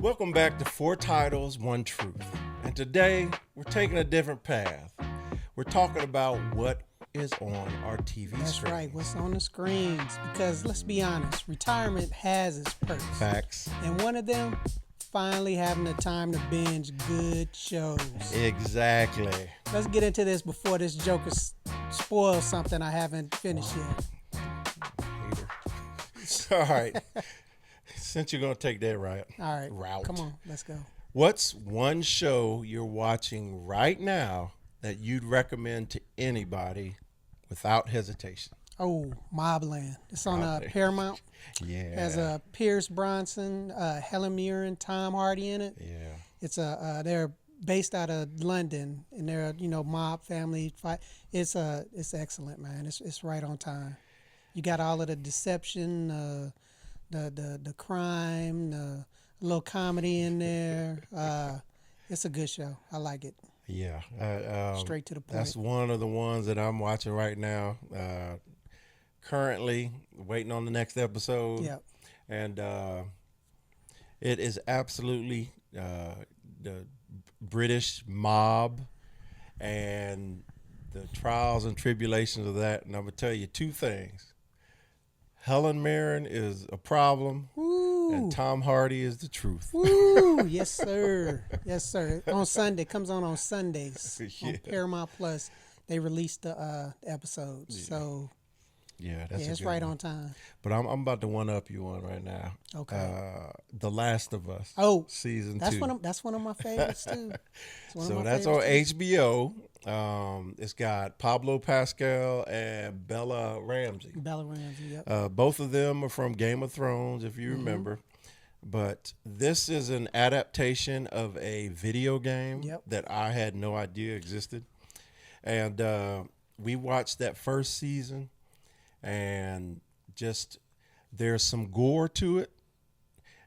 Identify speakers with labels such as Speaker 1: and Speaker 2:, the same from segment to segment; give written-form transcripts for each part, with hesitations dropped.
Speaker 1: Welcome back to Four Titles, One Truth. And today, we're taking a different path. We're talking about what is on our TV
Speaker 2: That's
Speaker 1: screen.
Speaker 2: right, what's on the screens. Because let's be honest, retirement has its perks.
Speaker 1: Facts.
Speaker 2: And one of them, finally having the time to binge good shows.
Speaker 1: Exactly.
Speaker 2: Let's get into this before this joker spoils something I haven't finished yet.
Speaker 1: Hater. All right. Since you're going to take that route.
Speaker 2: Come on, let's go.
Speaker 1: What's one show you're watching right now that you'd recommend to anybody without hesitation?
Speaker 2: Oh, Mobland. It's on Paramount.
Speaker 1: Yeah.
Speaker 2: Has Pierce Bronson, Helen Mirren, Tom Hardy in it.
Speaker 1: Yeah.
Speaker 2: It's they're based out of London, and they're mob family fight. It's excellent, man. It's right on time. You got all of the deception, the crime, the little comedy in there. It's a good show. I like it.
Speaker 1: Yeah.
Speaker 2: Straight to the point.
Speaker 1: That's one of the ones that I'm watching right now. Currently waiting on the next episode.
Speaker 2: Yep.
Speaker 1: And it is absolutely the British mob and the trials and tribulations of that. And I'm going to tell you two things. Helen Mirren is a problem, and Tom Hardy is the truth.
Speaker 2: Woo! Yes, sir. Yes, sir. On Sunday. Comes on Sundays.
Speaker 1: Yeah.
Speaker 2: On Paramount Plus, they release the episodes.
Speaker 1: Yeah.
Speaker 2: So,
Speaker 1: yeah,
Speaker 2: it's right on time.
Speaker 1: But I'm about to one-up you on right now.
Speaker 2: Okay.
Speaker 1: The Last of Us.
Speaker 2: Oh,
Speaker 1: season 2.
Speaker 2: That's one of my favorites, too.
Speaker 1: So that's on HBO. It's got Pablo Pascal and Bella Ramsey.
Speaker 2: Yep.
Speaker 1: Both of them are from Game of Thrones, if you remember. But this is an adaptation of a video game that I had no idea existed. And we watched that first season, and just there's some gore to it,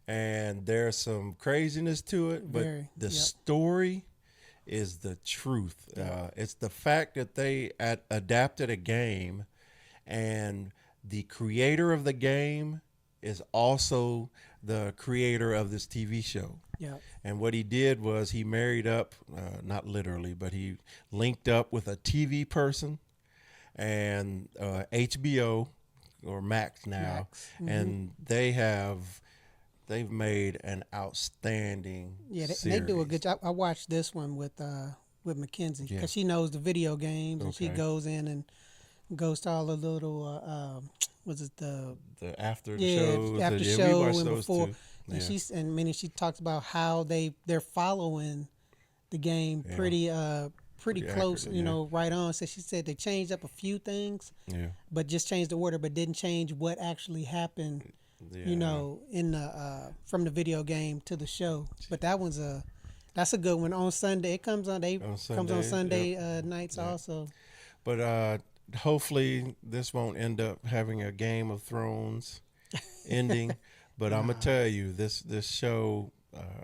Speaker 1: and there's some craziness to it. But the story is the truth. It's the fact that they adapted a game, and the creator of the game is also the creator of this TV show.
Speaker 2: Yeah.
Speaker 1: And what he did was he married up, not literally, but he linked up with a TV person and HBO or Max now, and they've made an outstanding series.
Speaker 2: They do a good job. I watched this one with Mackenzie because she knows the video games, and she goes in and goes to all the little the
Speaker 1: after the shows,
Speaker 2: after show and before,
Speaker 1: too.
Speaker 2: And she talks about how they're following the game pretty close,
Speaker 1: accurate,
Speaker 2: right on. So she said they changed up a few things, but just changed the order, but didn't change what actually happened. In the from the video game to the show. But that's a good one. On Sunday it comes on. Comes on Sunday nights also.
Speaker 1: But hopefully this won't end up having a Game of Thrones ending. But I'm gonna tell you, this show,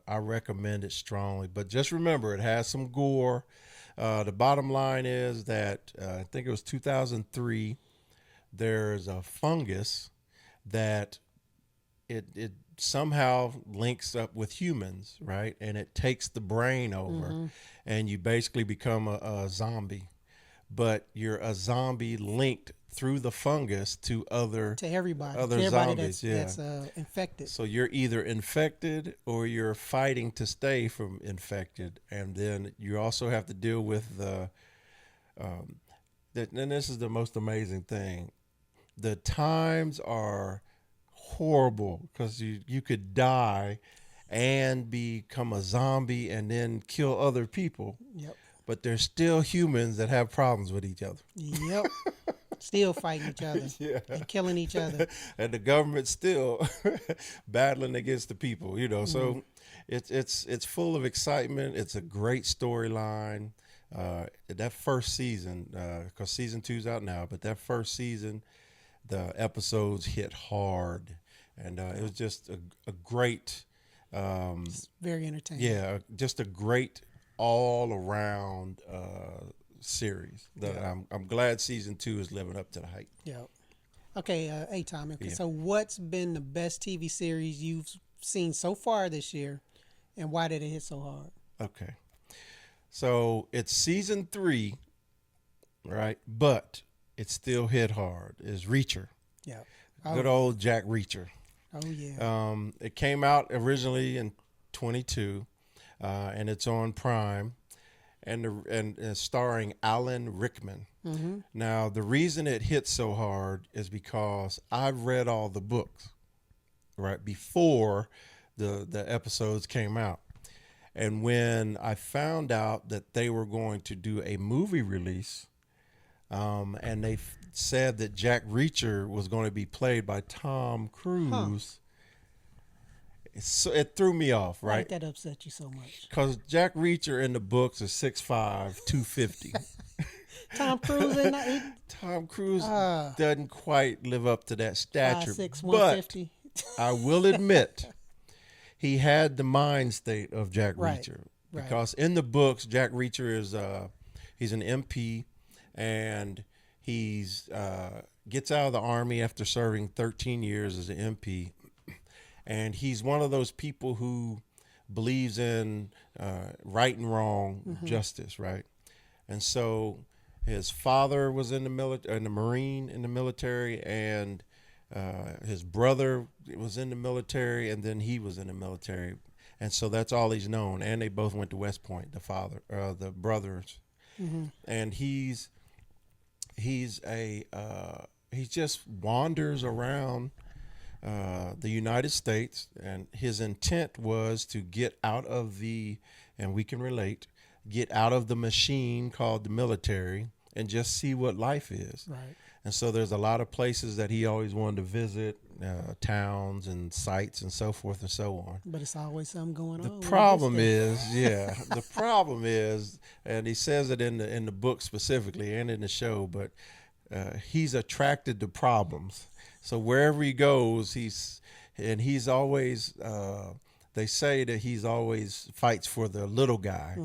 Speaker 1: I recommend it strongly. But just remember, it has some gore. The bottom line is that I think it was 2003. There's a fungus that it somehow links up with humans, right? And it takes the brain over, and you basically become a zombie. But you're a zombie linked through the fungus to
Speaker 2: everybody,
Speaker 1: other zombies,
Speaker 2: that's infected.
Speaker 1: So you're either infected or you're fighting to stay from infected, and then you also have to deal with and this is the most amazing thing. The times are horrible because you could die and become a zombie and then kill other people.
Speaker 2: Yep.
Speaker 1: But there's still humans that have problems with each other.
Speaker 2: Yep. Still fighting each other. And killing each other.
Speaker 1: And the government's still battling against the people, So it's full of excitement. It's a great storyline. That first season, because season 2's out now, but that first season, the episodes hit hard, and it was just a great,
Speaker 2: very entertaining.
Speaker 1: Yeah, just a great all around series. I'm glad season 2 is living up to the hype.
Speaker 2: Yeah. Okay, hey Tommie. Okay, so what's been the best TV series you've seen so far this year and why did it hit so hard?
Speaker 1: Okay. So it's season 3, right? But it still hit hard. Is Reacher.
Speaker 2: Yeah.
Speaker 1: Good old Jack Reacher.
Speaker 2: Oh, yeah.
Speaker 1: It came out originally in 22, and it's on Prime, and starring Alan Rickman.
Speaker 2: Mm-hmm.
Speaker 1: Now, the reason it hit so hard is because I've read all the books, right, before the episodes came out. And when I found out that they were going to do a movie release, and they said that Jack Reacher was going to be played by Tom Cruise, it threw me off, right?
Speaker 2: Why did that upset you so much?
Speaker 1: Because Jack Reacher in the books is 6'5", 250.
Speaker 2: Tom Cruise
Speaker 1: Tom Cruise doesn't quite live up to that stature.
Speaker 2: 5'6",
Speaker 1: but
Speaker 2: 150.
Speaker 1: I will admit, he had the mind state of Jack
Speaker 2: Right,
Speaker 1: Reacher.
Speaker 2: right.
Speaker 1: Because in the books, Jack Reacher is he's an MP, and he's gets out of the Army after serving 13 years as an MP. And he's one of those people who believes in right and wrong, justice, right? And so his father was in the military, and his brother was in the military, and then he was in the military. And so that's all he's known. And they both went to West Point, the brothers.
Speaker 2: Mm-hmm.
Speaker 1: And he just wanders around the United States, and his intent was to get out of and we can relate, get out of the machine called the military and just see what life is.
Speaker 2: Right.
Speaker 1: And so there's a lot of places that he always wanted to visit, towns and sites and so forth and so on.
Speaker 2: But it's always something going on.
Speaker 1: The problem is, and he says it in the book specifically and in the show, but he's attracted to problems. So wherever he goes, he's always, they say that he's always fights for the little guy,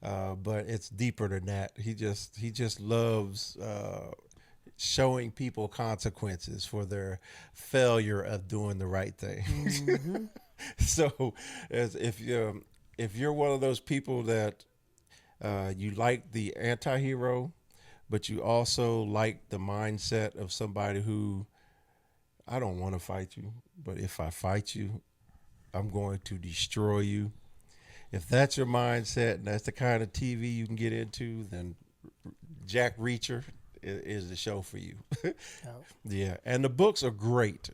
Speaker 1: but it's deeper than that. He just loves showing people consequences for their failure of doing the right thing.
Speaker 2: Mm-hmm.
Speaker 1: So if you're one of those people that you like the anti-hero, but you also like the mindset of somebody who, I don't want to fight you, but if I fight you, I'm going to destroy you. If that's your mindset and that's the kind of TV you can get into, then Jack Reacher is the show for you. Yeah, and the books are great.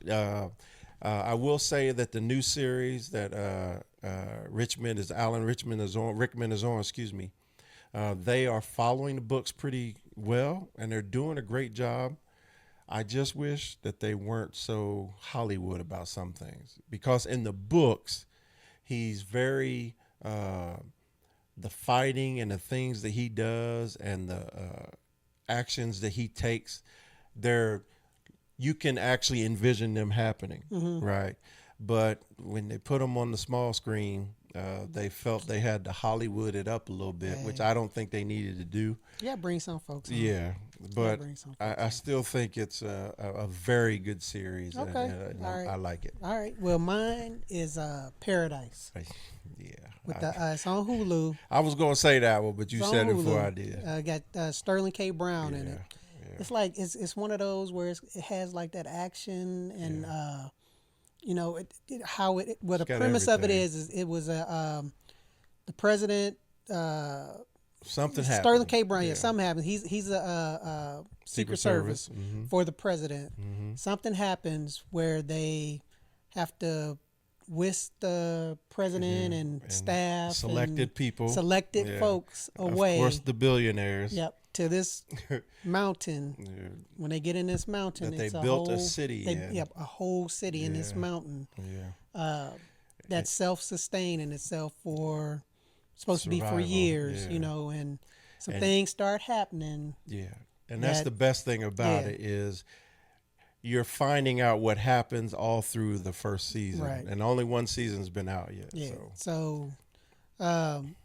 Speaker 1: I will say that the new series that Alan Rickman is on, they are following the books pretty well, and they're doing a great job. I just wish that they weren't so Hollywood about some things, because in the books, he's very the fighting and the things that he does and the actions that he takes, you can actually envision them happening, right? But when they put them on the small screen, they felt they had to Hollywood it up a little bit, which I don't think they needed to do.
Speaker 2: Yeah, bring some folks on.
Speaker 1: Yeah, but I still think it's a very good series.
Speaker 2: Okay,
Speaker 1: and
Speaker 2: all right.
Speaker 1: I like it.
Speaker 2: All right, well, mine is Paradise.
Speaker 1: Yeah.
Speaker 2: It's on Hulu.
Speaker 1: I was going to say that one, but you said it before I did.
Speaker 2: Got Sterling K. Brown in it.
Speaker 1: Yeah.
Speaker 2: It's like it's one of those where it has like that action and the premise of it is it was the president
Speaker 1: something happened.
Speaker 2: Sterling K. Brown, something happened. He's a Secret Service for the president. Something happens where they have to whisk the president and staff,
Speaker 1: selected
Speaker 2: folks away.
Speaker 1: Of course, the billionaires.
Speaker 2: Yep, to this mountain. When they get in this mountain,
Speaker 1: that they built a city.
Speaker 2: Yep, a whole city in this mountain.
Speaker 1: Yeah.
Speaker 2: That's self-sustaining itself for supposed
Speaker 1: survival,
Speaker 2: to be for years, and some things start happening.
Speaker 1: Yeah, and that's the best thing about it is you're finding out what happens all through the first season,
Speaker 2: right?
Speaker 1: And only one season's been out yet.
Speaker 2: Yeah. So, and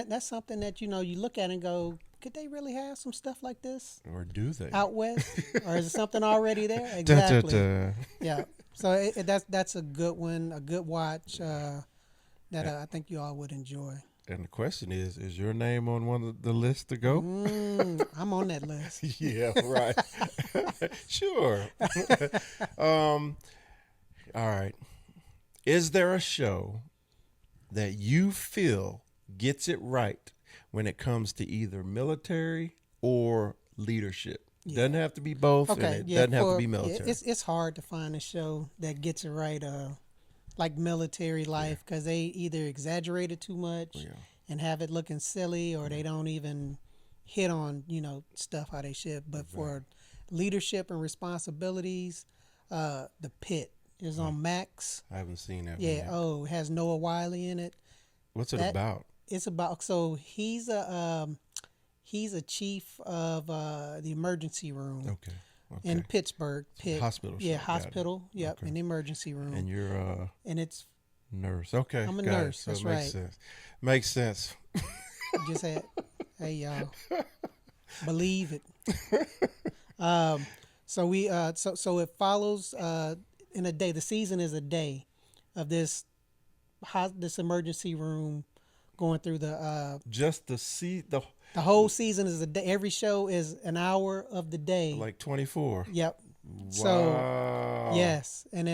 Speaker 2: that's something that you look at and go, could they really have some stuff like this?
Speaker 1: Or do they
Speaker 2: out west? Or is it something already there? Exactly. Yeah. So that's a good one, a good watch. that I think you all would enjoy.
Speaker 1: And the question is your name on one of the lists to go?
Speaker 2: I'm on that list.
Speaker 1: Yeah, right. Sure. All right. Is there a show that you feel gets it right when it comes to either military or leadership? Yeah. Doesn't have to be both, and it doesn't have to be military.
Speaker 2: It's hard to find a show that gets it right, like military life, because they either exaggerate it too much and have it looking silly, or they don't even hit on stuff how they should. But for leadership and responsibilities, The Pit is on Max.
Speaker 1: I haven't seen that.
Speaker 2: Yeah. It has Noah Wiley in it.
Speaker 1: What's it about?
Speaker 2: It's about he's a chief of the emergency room.
Speaker 1: Okay.
Speaker 2: In Pittsburgh.
Speaker 1: Hospital.
Speaker 2: Yeah, hospital. Yep, in the emergency room.
Speaker 1: And you're
Speaker 2: and it's
Speaker 1: nurse. Okay.
Speaker 2: I'm a nurse.
Speaker 1: So
Speaker 2: that's
Speaker 1: makes
Speaker 2: right.
Speaker 1: Sense. Makes sense.
Speaker 2: Just had, hey y'all, believe it. So we so it follows in a day. The season is a day of this emergency room going through the the whole season is a day. Every show is an hour of the day.
Speaker 1: Like 24.
Speaker 2: Yep.
Speaker 1: Wow.
Speaker 2: So yes, and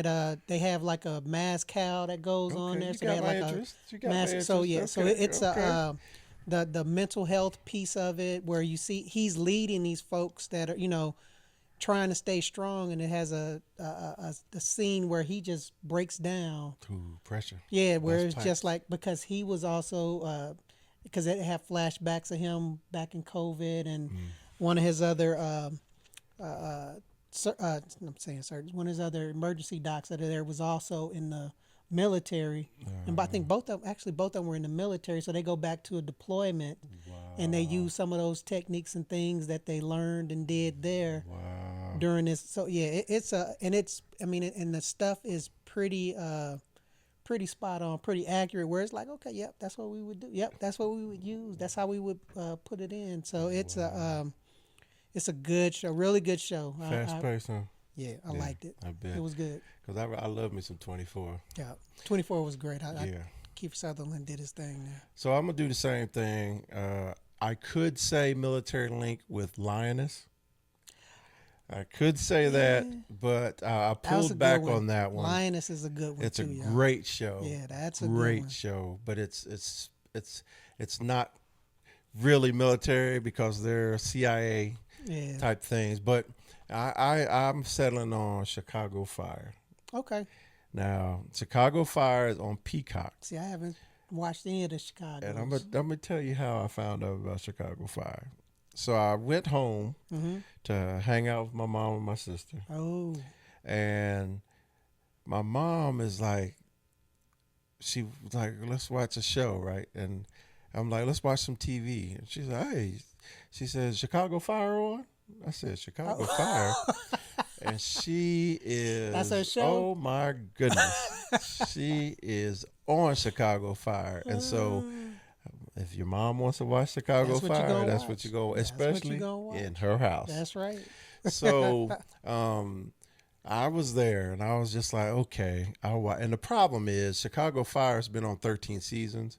Speaker 2: they have like a mass cow that goes on there. So they have like a mass. So yeah, so it's the mental health piece of it, where you see he's leading these folks that are trying to stay strong, and it has a scene where he just breaks down.
Speaker 1: Ooh, pressure.
Speaker 2: Yeah, where it's just like, because he was also because it had flashbacks of him back in COVID, and one of his other I'm saying surgeons, one of his other emergency docs that are there was also in the military, and I think both of them were in the military, so they go back to a deployment, and they use some of those techniques and things that they learned and did there during this. So yeah, and the stuff is pretty spot on, pretty accurate, where it's like, okay, yep, that's what we would do. Yep, that's what we would use. That's how we would put it in. So it's a good show, really good show.
Speaker 1: Fast paced, huh?
Speaker 2: Yeah, I liked it.
Speaker 1: I bet.
Speaker 2: It was good.
Speaker 1: Because I love me some 24.
Speaker 2: Yeah, 24 was great. Kiefer Sutherland did his thing there.
Speaker 1: So I'm going to do the same thing. I could say Military Link with Lioness. I could say that, but I pulled back on that one.
Speaker 2: Lioness is a good one.
Speaker 1: It's a great show.
Speaker 2: Yeah, that's a
Speaker 1: great show. But it's not really military, because they're CIA type things. But I'm settling on Chicago Fire.
Speaker 2: Okay.
Speaker 1: Now, Chicago Fire is on Peacock.
Speaker 2: See, I haven't watched any of the Chicago.
Speaker 1: And I'm gonna tell you how I found out about Chicago Fire. So I went home to hang out with my mom and my sister. Oh. And my mom is like, she was like, let's watch a show, right? And I'm like, let's watch some TV. And she's like, hey, she says, Chicago Fire on? I said, Chicago Fire? And she is,
Speaker 2: that's her show?
Speaker 1: Oh my goodness. She is on Chicago Fire. And so if your mom wants to watch Chicago Fire, that's what you go, especially in her house.
Speaker 2: That's right.
Speaker 1: So I was there, and I was just like, okay, I'll watch. And the problem is, Chicago Fire has been on 13 seasons.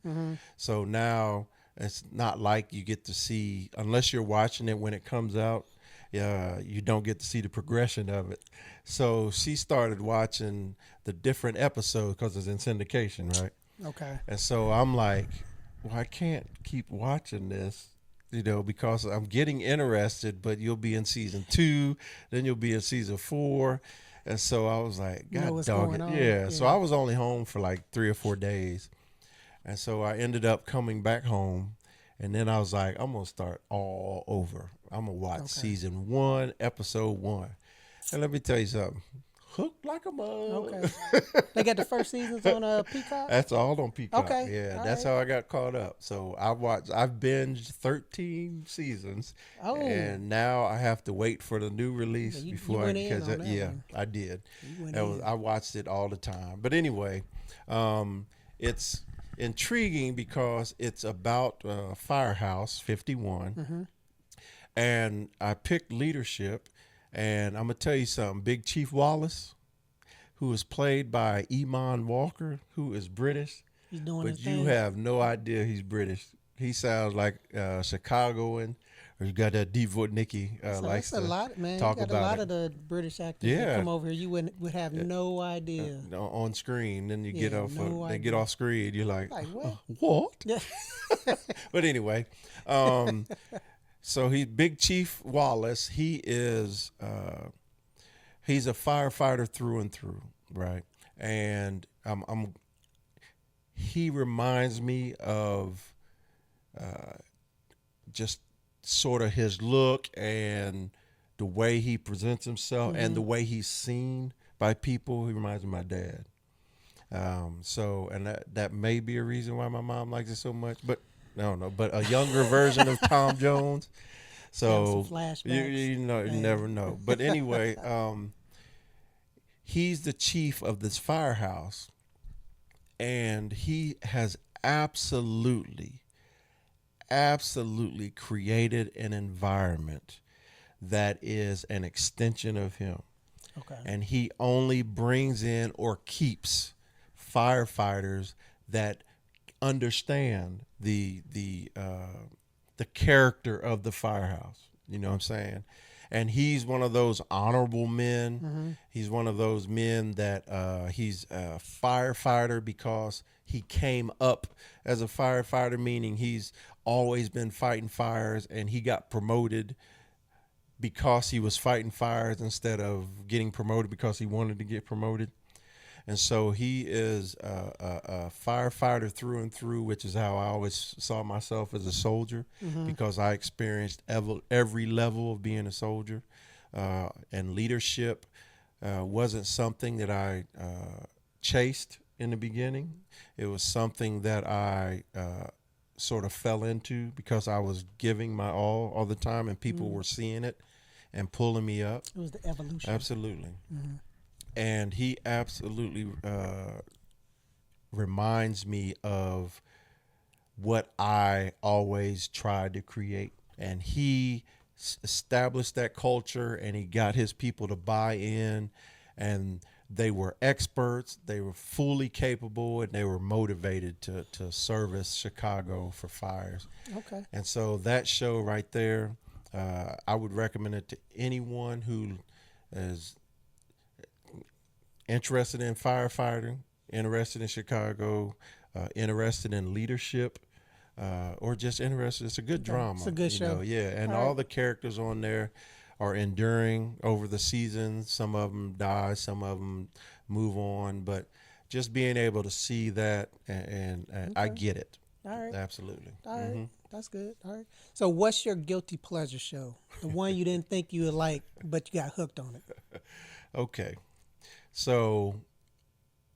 Speaker 1: So now it's not like you get to see, unless you're watching it when it comes out, you don't get to see the progression of it. So she started watching the different episodes because it's in syndication, right?
Speaker 2: Okay.
Speaker 1: And so I'm like, well, I can't keep watching this, because I'm getting interested, but you'll be in season 2, then you'll be in season 4. And so I was like, God dog it. Yeah. So I was only home for like 3 or 4 days. And so I ended up coming back home. And then I was like, I'm going to start all over. I'm going to watch season 1, episode 1. And let me tell you something. Hooked like a mug.
Speaker 2: Okay. They got the first seasons on Peacock?
Speaker 1: That's all on Peacock.
Speaker 2: Okay.
Speaker 1: Yeah, that's how I got caught up. So I've binged 13 seasons. Oh. And now I have to wait for the new release before I catch it. Yeah, I did. I watched it all the time. But anyway, it's intriguing because it's about Firehouse 51. And I picked leadership. And I'm going to tell you something. Big Chief Wallace, who is played by Eamon Walker, who is British.
Speaker 2: He's doing
Speaker 1: but
Speaker 2: his
Speaker 1: you
Speaker 2: thing.
Speaker 1: have no idea he's British. He sounds like Chicagoan, or you got that deep voice. Nikki likes
Speaker 2: That's a
Speaker 1: to
Speaker 2: lot, man. You
Speaker 1: talk
Speaker 2: got a
Speaker 1: about
Speaker 2: lot
Speaker 1: it.
Speaker 2: of the British actors that
Speaker 1: Yeah,
Speaker 2: come over here. You would have no idea.
Speaker 1: on screen. Then you get
Speaker 2: Yeah,
Speaker 1: off.
Speaker 2: no
Speaker 1: They get
Speaker 2: idea.
Speaker 1: off screen. You're like,
Speaker 2: Like what?
Speaker 1: what?
Speaker 2: Yeah.
Speaker 1: But anyway, so Big Chief Wallace. He's a firefighter through and through, right? And he reminds me of just sort of his look and the way he presents himself and the way he's seen by people. He reminds me of my dad. And that may be a reason why my mom likes it so much, but I don't know. But a younger version of Tom Jones. So
Speaker 2: Some flashbacks.
Speaker 1: you never know. But anyway, he's the chief of this firehouse, and he has absolutely created an environment that is an extension of him.
Speaker 2: Okay.
Speaker 1: And he only brings in or keeps firefighters that understand the character of the firehouse. You know what I'm saying? And he's one of those honorable men. He's one of those men that he's a firefighter because he came up as a firefighter, meaning he's always been fighting fires, and he got promoted because he was fighting fires instead of getting promoted because he wanted to get promoted. And so he is a firefighter through and through, which is how I always saw myself as a soldier, because I experienced every level of being a soldier. And leadership wasn't something that I chased in the beginning. It was something that I sort of fell into because I was giving my all the time, and people were seeing it and pulling me up.
Speaker 2: It was the evolution.
Speaker 1: Absolutely. And he absolutely reminds me of what I always tried to create. And he established that culture, and he got his people to buy in, and they were experts, they were fully capable, and they were motivated to service Chicago for fires.
Speaker 2: Okay.
Speaker 1: And so that show right there, I would recommend it to anyone who is interested in firefighting, interested in Chicago, interested in leadership, or just interested. It's a good drama.
Speaker 2: It's a good show.
Speaker 1: Yeah, and all the characters on there are enduring over the seasons. Some of them die, some of them move on, but just being able to see that, and I get it.
Speaker 2: All right.
Speaker 1: Absolutely.
Speaker 2: All right. That's good. All right. So what's your guilty pleasure show? The one you didn't think you would like, but you got hooked on it.
Speaker 1: Okay. So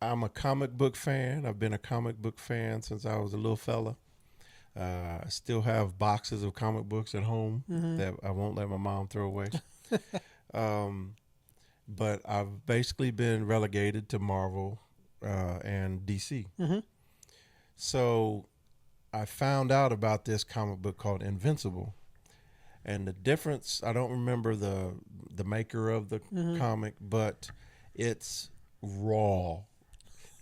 Speaker 1: I'm a comic book fan. I've been a comic book fan since I was a little fella. I still have boxes of comic books at home that I won't let my mom throw away. But I've basically been relegated to Marvel and DC. So I found out about this comic book called Invincible. And the difference, I don't remember the maker of the comic, but it's raw.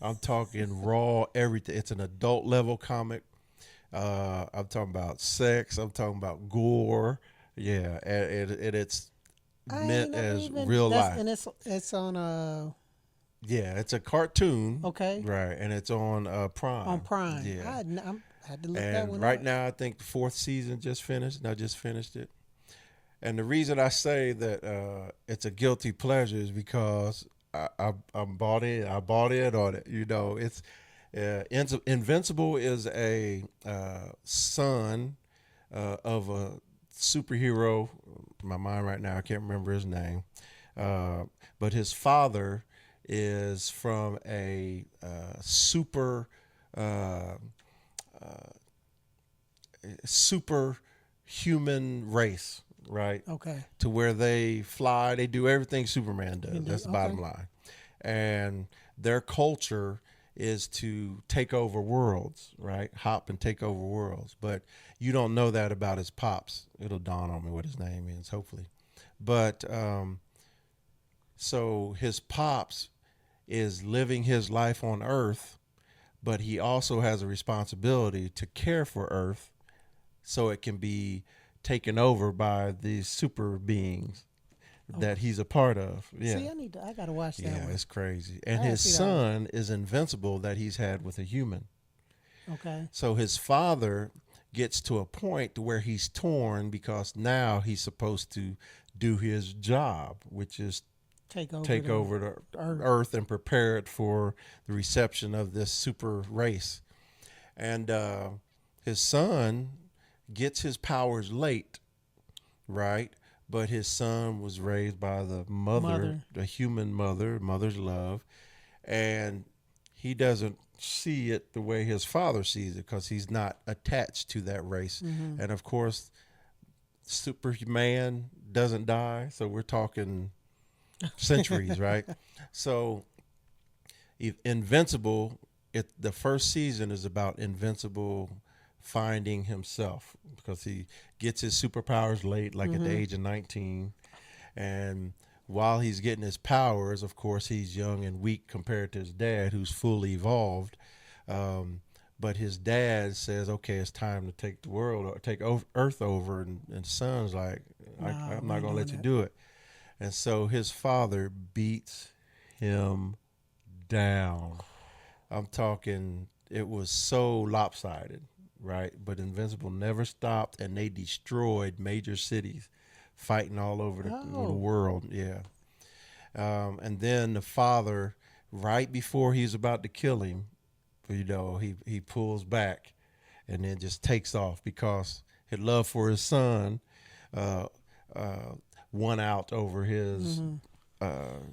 Speaker 1: I'm talking raw everything. It's an adult level comic. I'm talking about sex. I'm talking about gore. Yeah, and it's meant as real life.
Speaker 2: And it's on
Speaker 1: Yeah, it's a cartoon.
Speaker 2: Okay.
Speaker 1: Right, and it's on Prime.
Speaker 2: On Prime.
Speaker 1: Yeah.
Speaker 2: I had to look
Speaker 1: And
Speaker 2: that one
Speaker 1: right
Speaker 2: up.
Speaker 1: now, I think the 4th season just finished, and I just finished it. And the reason I say that it's a guilty pleasure is because I bought in. I bought in on it. You know, it's Invincible is a son of a superhero. In my mind right now, I can't remember his name, but his father is from a superhuman race, right?
Speaker 2: Okay.
Speaker 1: To where they fly, they do everything Superman does. That's the bottom
Speaker 2: Okay.
Speaker 1: line. And their culture is to take over worlds, right? Hop and take over worlds. But you don't know that about his pops. It'll dawn on me what his name is, hopefully. But so his pops is living his life on Earth, but he also has a responsibility to care for Earth so it can be taken over by these super beings that he's a part of. Yeah.
Speaker 2: See, I gotta watch that one.
Speaker 1: Yeah, it's crazy. And his son is invincible that he's had with a human.
Speaker 2: Okay.
Speaker 1: So his father gets to a point where he's torn because now he's supposed to do his job, which is take over the Earth and prepare it for the reception of this super race. And his son gets his powers late, right? But his son was raised by the mother, the human mother's love, and he doesn't see it the way his father sees it because he's not attached to that race. Mm-hmm. And of course, Superman doesn't die, so we're talking centuries, right? So Invincible, the first season is about Invincible finding himself because he gets his superpowers late, like at the age of 19. And while he's getting his powers, of course, he's young and weak compared to his dad, who's fully evolved. But his dad says, okay, it's time to take the world or take Earth over. And son's like, I'm not going to let you do it. And so his father beats him down. I'm talking, it was so lopsided, right? But Invincible never stopped, and they destroyed major cities, fighting all over the world. Yeah. And then the father, right before he's about to kill him, he pulls back and then just takes off because his love for his son won out over his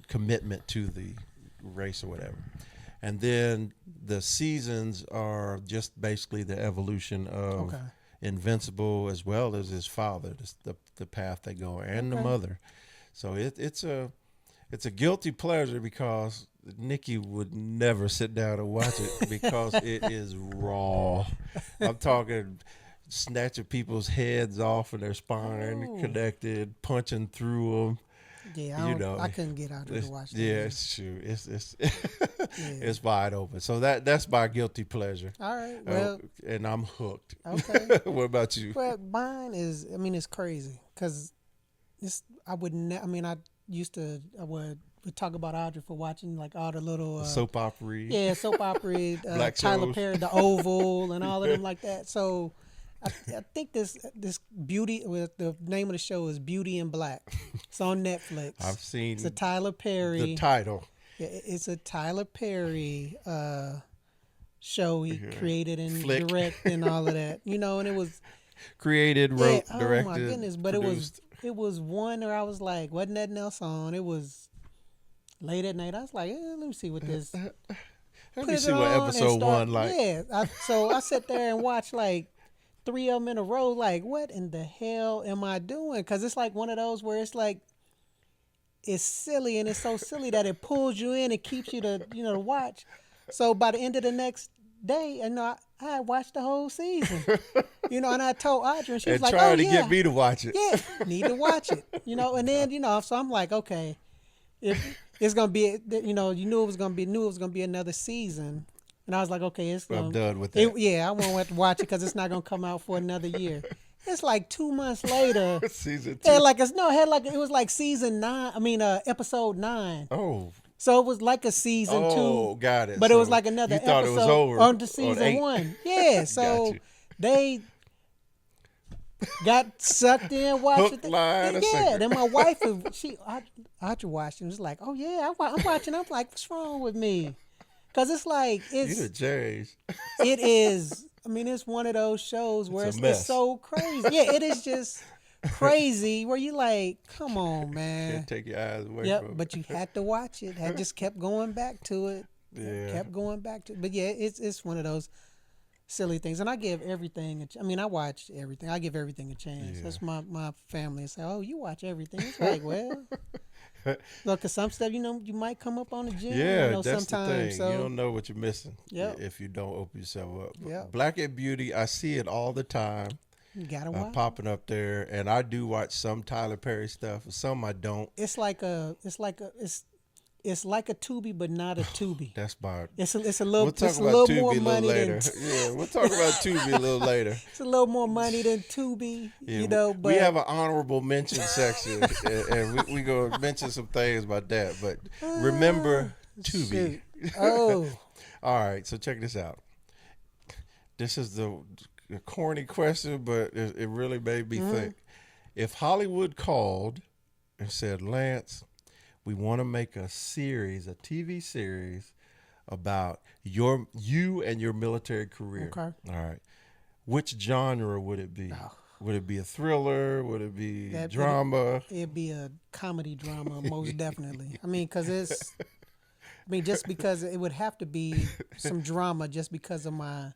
Speaker 1: commitment to the race or whatever. And then the seasons are just basically the evolution of Invincible as well as his father, the path they go, and the mother. So it's a guilty pleasure because Nikki would never sit down and watch it because it is raw. I'm talking snatching people's heads off and their spine connected, punching through them.
Speaker 2: Yeah, I couldn't get out there to watch that.
Speaker 1: Yeah, it's true. It's it's wide open. So that's my guilty pleasure.
Speaker 2: All right. Well,
Speaker 1: and I'm hooked.
Speaker 2: Okay.
Speaker 1: What about you?
Speaker 2: Well, mine is. I mean, it's crazy because I would talk about Audrey for watching like all the little
Speaker 1: soap opera.
Speaker 2: Yeah, soap opera. Tyler
Speaker 1: shows.
Speaker 2: Perry, The Oval, and all of them like that. So. I think this Beauty, with the name of the show is Beauty in Black. It's on Netflix.
Speaker 1: I've seen
Speaker 2: it's a Tyler Perry.
Speaker 1: The title.
Speaker 2: Yeah, it's a Tyler Perry show he created and directed and all of that. And it was
Speaker 1: created, wrote, directed.
Speaker 2: Oh my goodness! But
Speaker 1: produced.
Speaker 2: it was one where I was like, wasn't that else on? It was late at night. I was like, let me see what this.
Speaker 1: Let me see what episode one like.
Speaker 2: Yeah, so I sat there and watched like 3 of them in a row, like, what in the hell am I doing? Because it's like one of those where it's like, it's silly, and it's so silly that it pulls you in and keeps you to watch. So by the end of the next day, I watched the whole season, and I told Audrey, and she was like,
Speaker 1: trying to get me to watch it.
Speaker 2: Yeah, need to watch it, and then, so I'm like, okay, if it's going to be, you knew it was going to be another season. And I was like, okay,
Speaker 1: I'm done with that.
Speaker 2: I won't have to watch it because it's not going to come out for another year. It's like 2 months later.
Speaker 1: Season 2.
Speaker 2: It was like season 9. I mean, episode 9.
Speaker 1: Oh.
Speaker 2: So it was like a season 2.
Speaker 1: Oh, got it.
Speaker 2: But it was like another
Speaker 1: you thought
Speaker 2: episode
Speaker 1: it was over
Speaker 2: on the season 1. Yeah. So they got sucked in watching
Speaker 1: it. Line,
Speaker 2: yeah. Then my wife, Audrey watched it and was like, oh yeah, I'm watching. I'm like, what's wrong with me? Because it's like,
Speaker 1: you changed.
Speaker 2: It is. I mean, it's one of those shows where it's so crazy. Yeah, it is just crazy where you like, come on, man.
Speaker 1: Can't take your eyes away from it.
Speaker 2: But you had to watch it. I just kept going back to it.
Speaker 1: Yeah.
Speaker 2: Kept going back to it. But yeah, it's one of those silly things. And I give everything, I watch everything. I give everything a chance. Yeah. That's my family. Say, oh, you watch everything. It's like, well... Look, cause some stuff, you might come up on the gym.
Speaker 1: Yeah, that's
Speaker 2: sometimes,
Speaker 1: the thing.
Speaker 2: So.
Speaker 1: You don't know what you're missing if you don't open yourself up.
Speaker 2: Yep.
Speaker 1: Black and Beauty, I see it all the time.
Speaker 2: You gotta watch.
Speaker 1: Popping up there, and I do watch some Tyler Perry stuff, some I don't.
Speaker 2: It's it's like a Tubi, but not a Tubi.
Speaker 1: That's about.
Speaker 2: It's a
Speaker 1: We'll
Speaker 2: little
Speaker 1: talk
Speaker 2: it's a
Speaker 1: about
Speaker 2: little
Speaker 1: Tubi
Speaker 2: more
Speaker 1: a little
Speaker 2: money
Speaker 1: later.
Speaker 2: than
Speaker 1: Yeah, we'll talk about Tubi a little later.
Speaker 2: it's a little more money than Tubi,
Speaker 1: Yeah,
Speaker 2: you know. But
Speaker 1: we have an honorable mention section, and we gonna mention some things about that. But remember Tubi.
Speaker 2: shoot. Oh,
Speaker 1: All right, so check this out. This is the corny question, but it really made me think. If Hollywood called and said, Lance, we want to make a TV series about you and your military career.
Speaker 2: okay.
Speaker 1: All right. Which genre would it be?
Speaker 2: Oh.
Speaker 1: Would it be a thriller? Would it be
Speaker 2: That-
Speaker 1: drama?
Speaker 2: It'd be a comedy drama, most definitely. I mean, just because it would have to be some drama, just because of my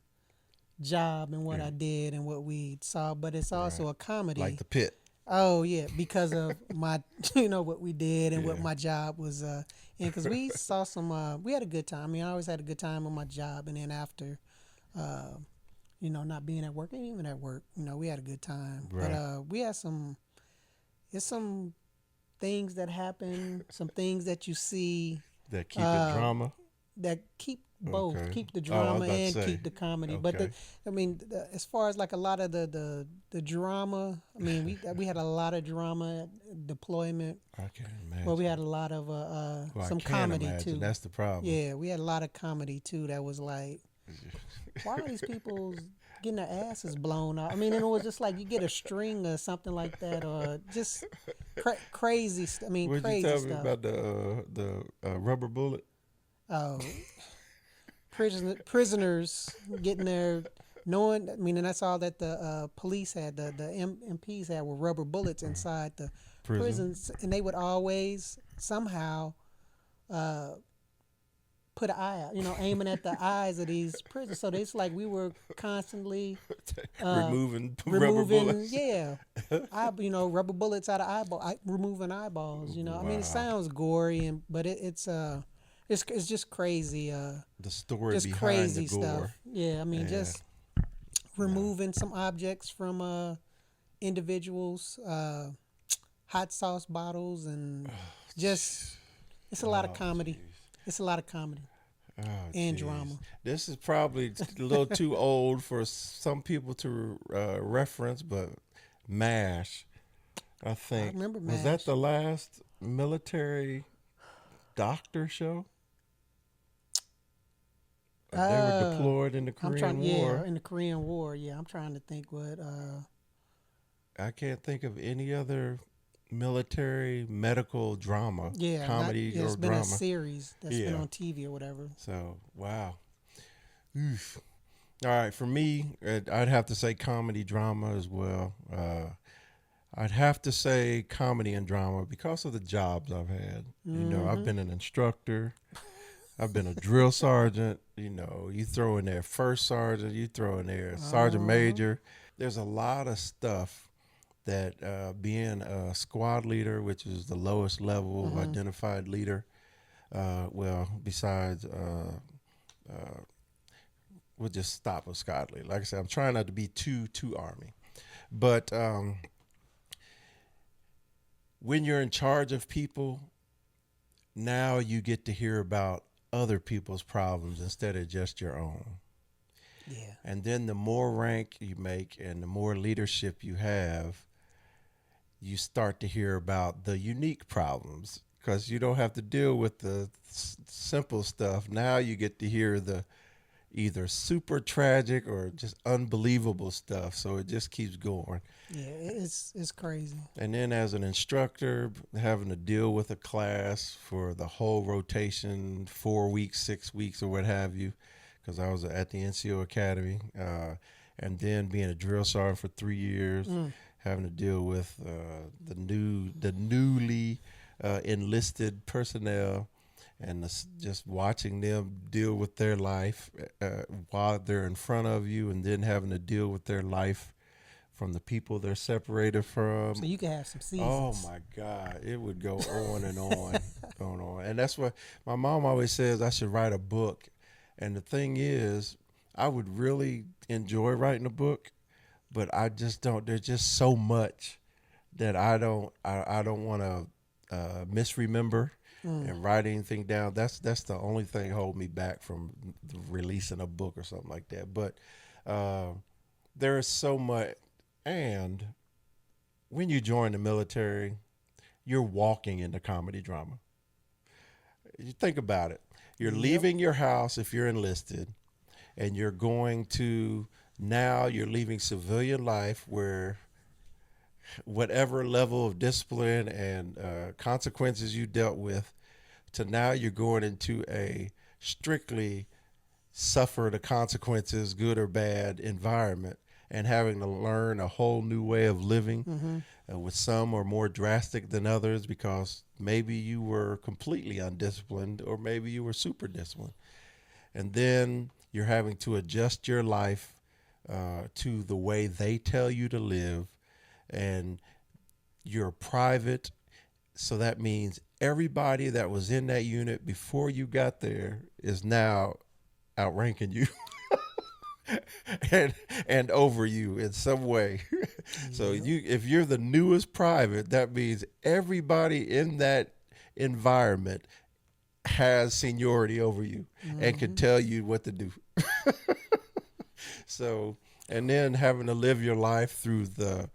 Speaker 2: job and what I did and what we saw. But it's also a comedy.
Speaker 1: Like The Pit.
Speaker 2: Oh yeah, because of my, what we did and what my job was, and because we saw some, we had a good time. I mean, I always had a good time on my job, and then after, not being at work, and even at work, we had a good time.
Speaker 1: Right.
Speaker 2: But we had it's some things that happen, some things that you see
Speaker 1: That keep it drama.
Speaker 2: that keep both,
Speaker 1: Okay.
Speaker 2: keep the
Speaker 1: Oh, I was
Speaker 2: drama
Speaker 1: about to
Speaker 2: and
Speaker 1: say.
Speaker 2: keep the comedy. But
Speaker 1: Okay.
Speaker 2: as far as like a lot of the drama, I mean, we had a lot of drama at deployment.
Speaker 1: I can't imagine.
Speaker 2: Well, we had a lot of
Speaker 1: Well,
Speaker 2: some
Speaker 1: I can't
Speaker 2: comedy
Speaker 1: imagine.
Speaker 2: too.
Speaker 1: That's the problem.
Speaker 2: Yeah, we had a lot of comedy too. That was like, why are these people getting their asses blown off? I mean, and it was just like you get a string or something like that, or just crazy. I mean,
Speaker 1: Would
Speaker 2: crazy
Speaker 1: you tell
Speaker 2: stuff.
Speaker 1: me about the rubber bullet?
Speaker 2: Oh, prisoners getting their knowing. I mean, and that's all that the police had. The MPs had were rubber bullets inside the prisons, and they would always somehow put an eye out, aiming at the eyes of these prisoners. So it's like we were constantly
Speaker 1: removing rubber bullets.
Speaker 2: Yeah, rubber bullets out of removing eyeballs. I mean, it sounds gory, but it's just crazy.
Speaker 1: The story
Speaker 2: Just
Speaker 1: behind
Speaker 2: crazy
Speaker 1: the gore.
Speaker 2: stuff. Yeah, I mean, just removing some objects from individuals, hot sauce bottles, and just it's a lot of comedy. It's a lot of comedy and drama.
Speaker 1: This is probably a little too old for some people to reference, but MASH, I think.
Speaker 2: I remember
Speaker 1: Was
Speaker 2: MASH.
Speaker 1: that the last military doctor show? They were deployed in the Korean War.
Speaker 2: Yeah, in the Korean War. Yeah, I'm trying to think what.
Speaker 1: I can't think of any other military medical drama, comedy
Speaker 2: it's
Speaker 1: or
Speaker 2: been
Speaker 1: drama.
Speaker 2: a series that's been on TV or whatever.
Speaker 1: So, wow. Oof. All right, for me, I'd have to say comedy drama as well. I'd have to say comedy and drama because of the jobs I've had. I've been an instructor. I've been a drill sergeant. You throw in there first sergeant, you throw in there sergeant major. There's a lot of stuff that being a squad leader, which is the lowest level of identified leader, besides, we'll just stop with squad leader. Like I said, I'm trying not to be too Army. But when you're in charge of people, now you get to hear about other people's problems instead of just your own.
Speaker 2: Yeah.
Speaker 1: And then the more rank you make and the more leadership you have, you start to hear about the unique problems because you don't have to deal with the simple stuff. Now you get to hear the either super tragic or just unbelievable stuff. So it just keeps going.
Speaker 2: Yeah, it's crazy.
Speaker 1: And then as an instructor, having to deal with a class for the whole rotation, 4 weeks, 6 weeks, or what have you, because I was at the NCO Academy, and then being a drill sergeant for 3 years, having to deal with the newly enlisted personnel, and just watching them deal with their life while they're in front of you, and then having to deal with their life from the people they're separated from.
Speaker 2: So you can have some seasons.
Speaker 1: Oh my God, it would go on and on, on. And that's what my mom always says, I should write a book. And the thing is, I would really enjoy writing a book, but I just don't. There's just so much that I don't want to misremember. and write anything down. That's the only thing holding me back from releasing a book or something like that. But there is so much, and when you join the military, you're walking into comedy drama. You think about it. You're leaving your house if you're enlisted, and you're going to, now you're leaving civilian life where whatever level of discipline and consequences you dealt with, to now you're going into a strictly suffer the consequences, good or bad, environment, and having to learn a whole new way of living. With some are more drastic than others because maybe you were completely undisciplined or maybe you were super disciplined. And then you're having to adjust your life to the way they tell you to live, and you're private. So that means everybody that was in that unit before you got there is now outranking you. and over you in some way. So if you're the newest private, that means everybody in that environment has seniority over you and can tell you what to do. So, and then having to live your life through the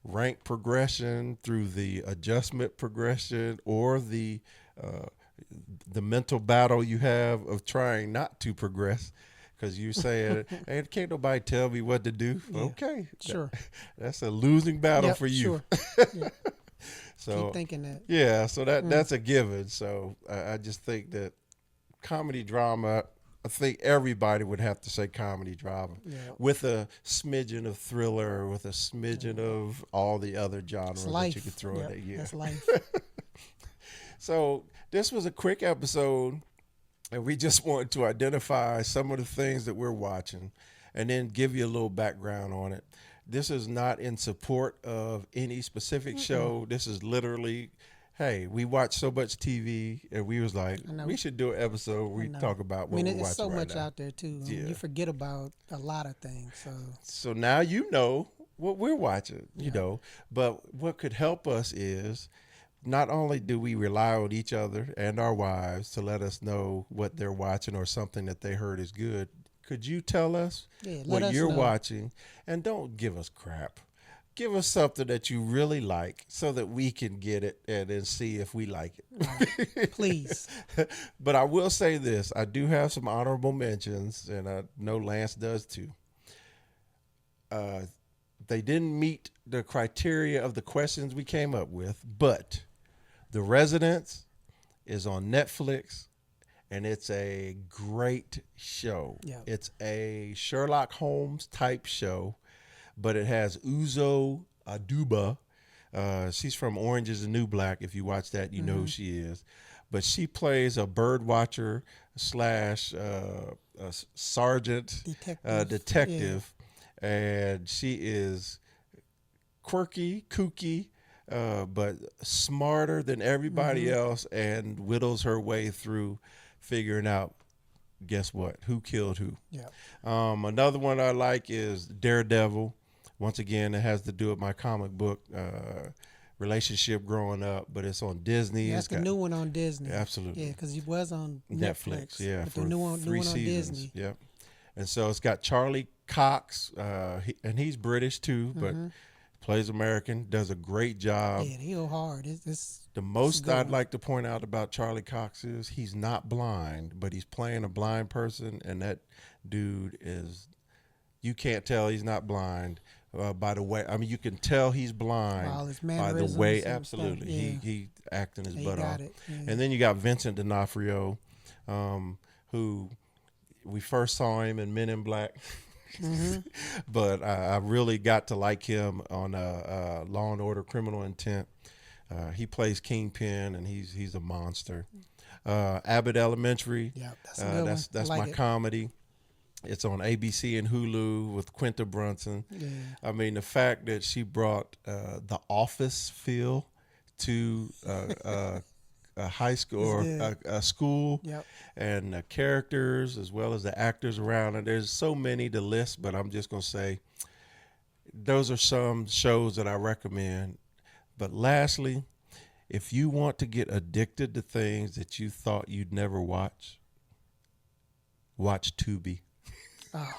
Speaker 1: rank progression, through the adjustment progression, or the mental battle you have of trying not to progress. Because you saying, hey, can't nobody tell me what to do. Yeah, okay.
Speaker 2: Sure.
Speaker 1: That's a losing battle for you.
Speaker 2: Sure. Yeah.
Speaker 1: So
Speaker 2: keep thinking that.
Speaker 1: Yeah, so that's a given. So I just think that comedy drama, I think everybody would have to say comedy drama with a smidgen of thriller, with a smidgen of all the other genres that you could throw in there. Yeah.
Speaker 2: That's life.
Speaker 1: So this was a quick episode. And we just wanted to identify some of the things that we're watching and then give you a little background on it. This is not in support of any specific show. This is literally, hey, we watch so much TV and we was like, we should do an episode where we talk about what we're watching.
Speaker 2: There's so much
Speaker 1: now.
Speaker 2: out there too. Yeah. You forget about a lot of things.
Speaker 1: So now you know what we're watching, you know. But what could help us is, not only do we rely on each other and our wives to let us know what they're watching or something that they heard is good, could you tell us what you're watching? And don't give us crap. Give us something that you really like so that we can get it and then see if we like it.
Speaker 2: Right. Please.
Speaker 1: But I will say this. I do have some honorable mentions, and I know Lance does too. They didn't meet the criteria of the questions we came up with, but The Residence is on Netflix, and it's a great show. Yeah. It's a Sherlock Holmes type show, but it has Uzo Aduba. She's from Orange is the New Black. If you watch that, you know who she is. But she plays a bird watcher / a sergeant detective, and she is quirky, kooky, but smarter than everybody else, and whittles her way through figuring out, guess what, who killed who. Yeah. Another one I like is Daredevil. Once again, it has to do with my comic book relationship growing up, but it's on Disney.
Speaker 2: Yeah, that's the new one on Disney.
Speaker 1: Absolutely.
Speaker 2: Yeah, because it was on Netflix.
Speaker 1: Yeah,
Speaker 2: but
Speaker 1: for
Speaker 2: the new one on
Speaker 1: seasons.
Speaker 2: Disney.
Speaker 1: Yep. And so it's got Charlie Cox, and he's British too, but plays American, does a great job.
Speaker 2: Yeah, he's hard.
Speaker 1: The most I'd like to point out about Charlie Cox is he's not blind, but he's playing a blind person, and that dude is, you can't tell he's not blind by the way. I mean, you can tell he's blind by the way. Absolutely. He acting his butt off. And then you got Vincent D'Onofrio, who we first saw him in Men in Black. But I really got to like him on Law and Order: Criminal Intent. He plays Kingpin, and he's a monster. Abbott Elementary. Yeah, that's my comedy. It's on ABC and Hulu with Quinta Brunson. Yeah. I mean, the fact that she brought the Office feel to a high school or a school, and the characters as well as the actors around it. There's so many to list, but I'm just going to say those are some shows that I recommend. But lastly, if you want to get addicted to things that you thought you'd never watch Tubi.
Speaker 2: Oh,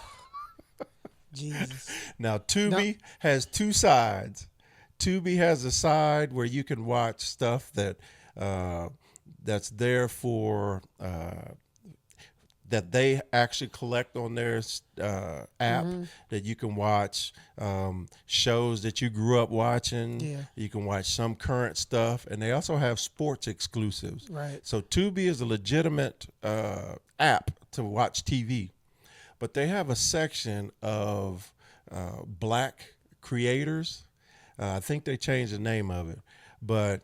Speaker 2: Jesus.
Speaker 1: Now, Tubi has two sides. Tubi has a side where you can watch stuff that's there for that they actually collect on their app, that you can watch shows that you grew up watching.
Speaker 2: Yeah.
Speaker 1: You can watch some current stuff, and they also have sports exclusives.
Speaker 2: Right.
Speaker 1: So Tubi is a legitimate app to watch TV, but they have a section of black creators. I think they changed the name of it, but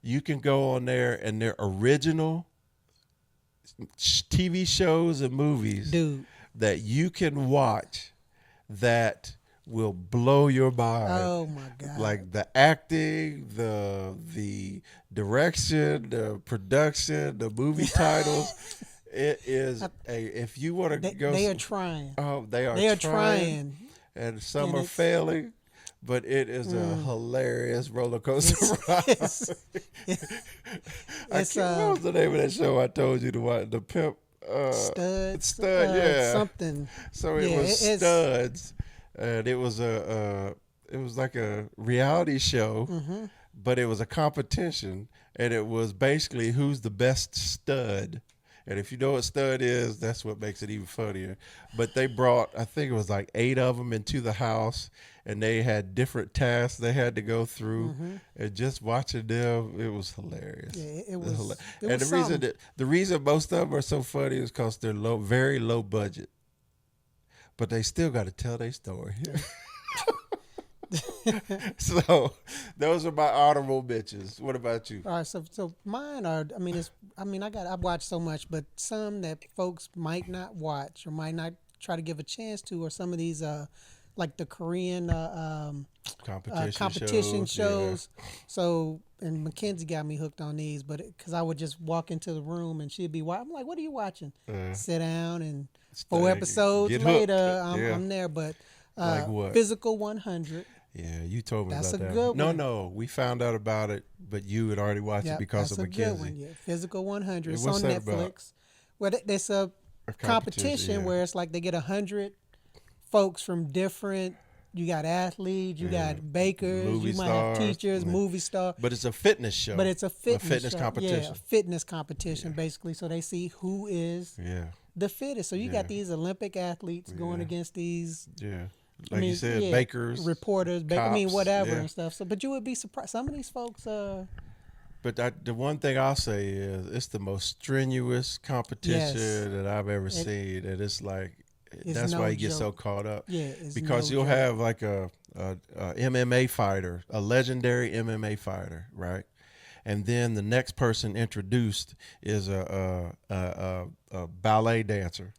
Speaker 1: you can go on there and their original TV shows and movies that you can watch that will blow your mind.
Speaker 2: Oh my God.
Speaker 1: Like the acting, the direction, the production, the movie titles. It is if you want to go.
Speaker 2: They are trying.
Speaker 1: Oh, they are
Speaker 2: trying.
Speaker 1: And some are failing. But it is a hilarious roller coaster ride. What was the name of that show I told you to watch? The Pimp
Speaker 2: Stud,
Speaker 1: yeah,
Speaker 2: something.
Speaker 1: So it was Studs, and it was like a reality show, but it was a competition, and it was basically who's the best stud. And if you know what stud is, that's what makes it even funnier. But they brought, I think it was like 8 of them into the house, and they had different tasks they had to go through. And just watching them, it was hilarious.
Speaker 2: Yeah, it was.
Speaker 1: And the reason most of them are so funny is because they're very low budget, but they still got to tell their story. So those are my honorable bitches. What about you?
Speaker 2: All right, so mine are. I've watched so much, but some that folks might not watch or might not try to give a chance to, or some of these like the Korean competition shows. Yeah. So, and Mackenzie got me hooked on these, but because I would just walk into the room and she'd be watching. I'm like, "What are you watching?" Sit down, and 4 episodes later, I'm there. But
Speaker 1: like what?
Speaker 2: Physical 100.
Speaker 1: Yeah, you told me
Speaker 2: That's
Speaker 1: about that.
Speaker 2: Good one.
Speaker 1: No, we found out about it, but you had already watched it because of Mackenzie.
Speaker 2: That's a good one, yeah. Physical 100. It's
Speaker 1: on
Speaker 2: Netflix.
Speaker 1: About?
Speaker 2: Well, it's a competition where it's like they get 100 folks from different. You got athletes, you got bakers,
Speaker 1: movie
Speaker 2: you might
Speaker 1: stars,
Speaker 2: have teachers, movie stars.
Speaker 1: But it's a fitness show.
Speaker 2: But it's a fitness
Speaker 1: competition.
Speaker 2: Yeah, a fitness competition basically. So they see who is the fittest. So you got these Olympic athletes going against these.
Speaker 1: Yeah. Like you said, bakers,
Speaker 2: reporters,
Speaker 1: cops,
Speaker 2: whatever and stuff. So, but you would be surprised. Some of these folks.
Speaker 1: But the one thing I'll say is it's the most strenuous competition that I've ever seen, and it's like that's why you get so caught up.
Speaker 2: Yeah,
Speaker 1: because you'll have like a MMA fighter, a legendary MMA fighter, right? And then the next person introduced is a ballet dancer,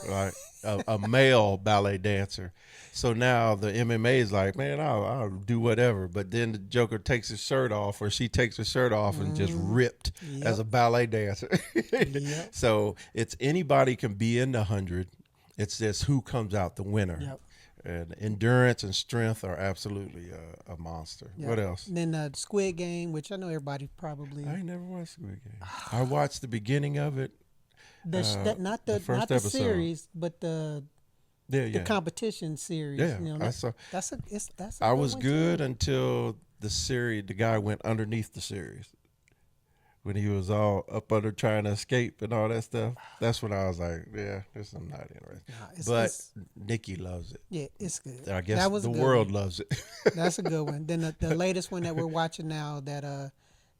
Speaker 1: right? A male ballet dancer. So now the MMA is like, man, I'll do whatever. But then the Joker takes his shirt off, or she takes her shirt off and just ripped as a ballet dancer. So it's anybody can be in the 100. It's just who comes out the winner. Yep. And endurance and strength are absolutely a monster. Yep. What else?
Speaker 2: And then Squid Game, which I know everybody probably.
Speaker 1: I ain't never watched Squid Game. I watched the beginning of it.
Speaker 2: Not the series, but the competition series.
Speaker 1: Yeah,
Speaker 2: you know,
Speaker 1: I saw.
Speaker 2: That's a.
Speaker 1: I was good until the series. The guy went underneath the series. When he was all up under trying to escape and all that stuff, that's when I was like, "Yeah, I'm not interested." But Nikki loves it.
Speaker 2: Yeah, it's good.
Speaker 1: I guess the world loves it.
Speaker 2: That's a good one. Then the latest one that we're watching now that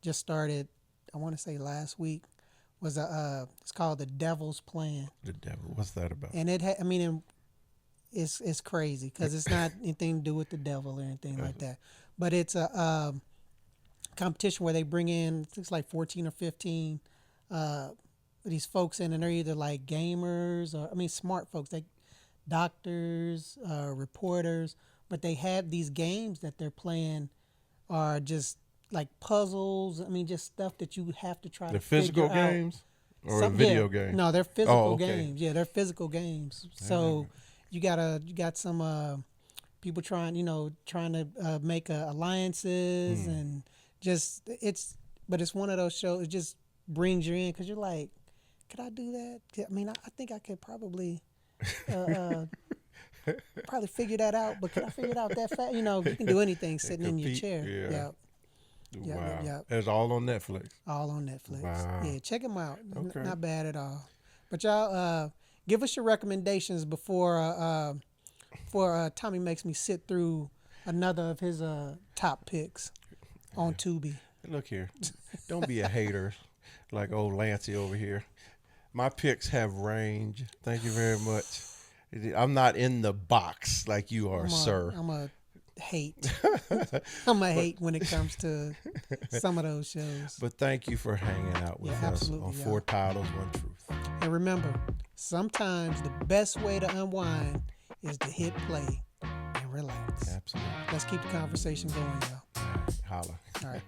Speaker 2: just started, I want to say last week, was it's called The Devil's Plan.
Speaker 1: The Devil. What's that about?
Speaker 2: And it's crazy because it's not anything to do with the devil or anything like that. But it's a competition where they bring in, it's like 14 or 15 these folks in, and they're either like gamers or smart folks, like doctors, reporters, but they have these games that they're playing are just like puzzles. Just stuff that you have to try to figure out.
Speaker 1: The physical games or video games?
Speaker 2: No, they're physical games. Yeah, they're physical games. So you got some people trying to make alliances and just it's but it's one of those shows. It just brings you in because you're like, could I do that? I mean, I think I could probably figure that out. But can I figure it out that fast? You know, you can do anything sitting in your chair.
Speaker 1: Yeah.
Speaker 2: Wow. Yep.
Speaker 1: It's all on Netflix.
Speaker 2: All on Netflix.
Speaker 1: Wow.
Speaker 2: Yeah, check them out.
Speaker 1: Okay.
Speaker 2: Not bad at all. But y'all, give us your recommendations before Tommie makes me sit through another of his top picks on Tubi.
Speaker 1: Look here, don't be a hater like old Lancey over here. My picks have range. Thank you very much. I'm not in the box like you are, sir.
Speaker 2: I'm a hate. I'm a hate when it comes to some of those shows.
Speaker 1: But thank you for hanging out with us on Four Titles, One Truth.
Speaker 2: And remember, sometimes the best way to unwind is to hit play and relax.
Speaker 1: Absolutely.
Speaker 2: Let's keep the conversation going, y'all.
Speaker 1: Holla.
Speaker 2: All right.